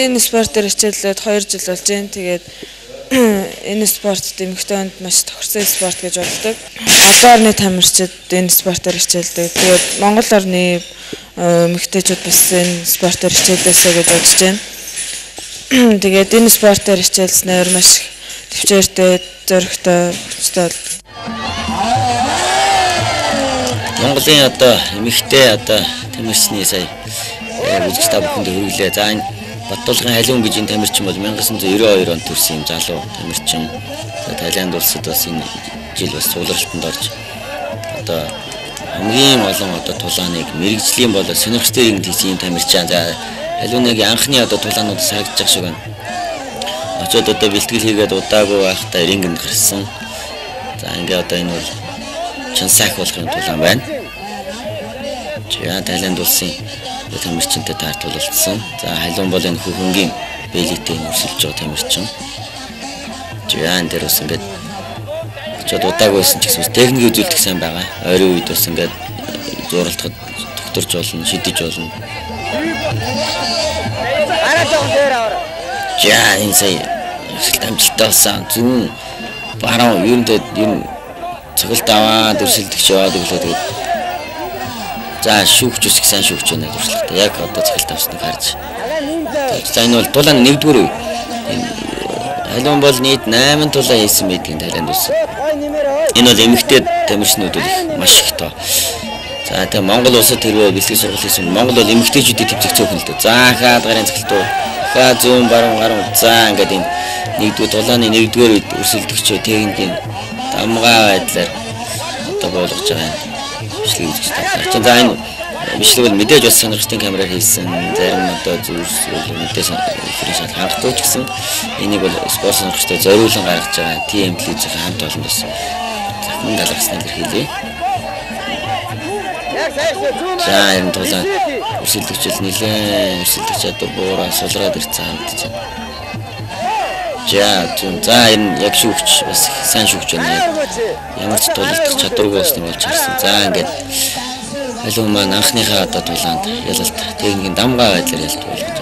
би энэ спортоор хичээллээд 2 жил болж байна. Тэгээд энэ спорт эмэгтэйнд маш тохирсон спорт гэж боддог. Одоо орны тамирчид энэ спортоор хичээлдэг. Тэгээд Монгол орны эмэгтэйчүүд бас энэ спортоор хичээлээсэй гэж бодож байна. Тэгээд энэ спортоор хичээлснээр маш төвчээртэй, зоригтой, хүчтэй бол. Монголын одоо эмэгтэй одоо тамирчны сая үзэгч та бүхэнд хүргэлээ. За энэ Баттулгын халиун гэж энэ тамирчин бол 1992 онд төрсэн юм залуу тамирчин. Тайланд улсад бас энэ жил бас суулгалтанд орж одоо хамгийн олон одоо тулааныг мэрэгжлийн болоо сонирхстой юм хийсэн юм тамирчин. За халиуныг анхны одоо тулаанууд сагдж байгаа шиг байна. Очоод одоо бэлтгэл хийгээд удаагүй байхдаа рингэнд гарсан. За ингээ одоо энэ бол чансаах болохын тулаан байна. Тайланд улсын тамирчинтай таартуулсан. За халуун бол энэ хүүхэнгийн бэлэттэй өрсөлдөж байгаа тамирчин. Жиан дээр ус ингээд очоод удаагүйсэн ч гэсэн техник үзүүлдэг сайн байгаа. Ойрын үед бас ингээд зуралтахад докторч болно, шидэж болно. Жаа энэ сая амжилттай болсон. Зүн баруун ер цогт аваад өрсөлдөгч яваад өглөө тэгээд за шүүгч ус гэсэн шүүгч байна дуршлагтай. Яг одоо цогт авсныг харж. За энэ бол тулааны 1-р үе. Халуун бол нийт 8 тулаан хийсэн байдгийн Тайланд ус. Энэ бол эмэгтэй тамирчнууд маш их тоо. За тэгээ Монгол улсад тэрвээ бэлтгэл сургалт хийсэн. Монгол бол эмэгтэйчүүдийн төвцөх цөөхөн л дээ. За хаад гарын цогт хаа зүүн баруун гаруун за ингээд энэ 1-р тулааны 1-р үед өрсөлдөгч техникийн дамгаа байдлаар одоо болгож байгаа юм. Бичлэг хийж байгаа. За энэ бичлэг бол мэдээж бас сонирхтын камераар хийсэн. Зарим одоо зүйлс мэдээж фришэл хангахгүй ч гэсэн энийг бол спорт сонирхчтой зориулан гаргаж байгаа TM телевизийн хамт олон бас захин галгасны илэрхийлье. За энэ тулаан өрсөлдөгчл нэлээд өрсөлдөгч одоо буураа сулраад ирсэн хамт чинь. За энэ яг шүүгч бас сайн шүүгч байна. Ямар ч тулалдах чадваргүй болсныг болж харсан. За ингээд халуун маань анхныхаа одоо тулаанд ялалт техникийн дамгаа байдлаар ялт болгож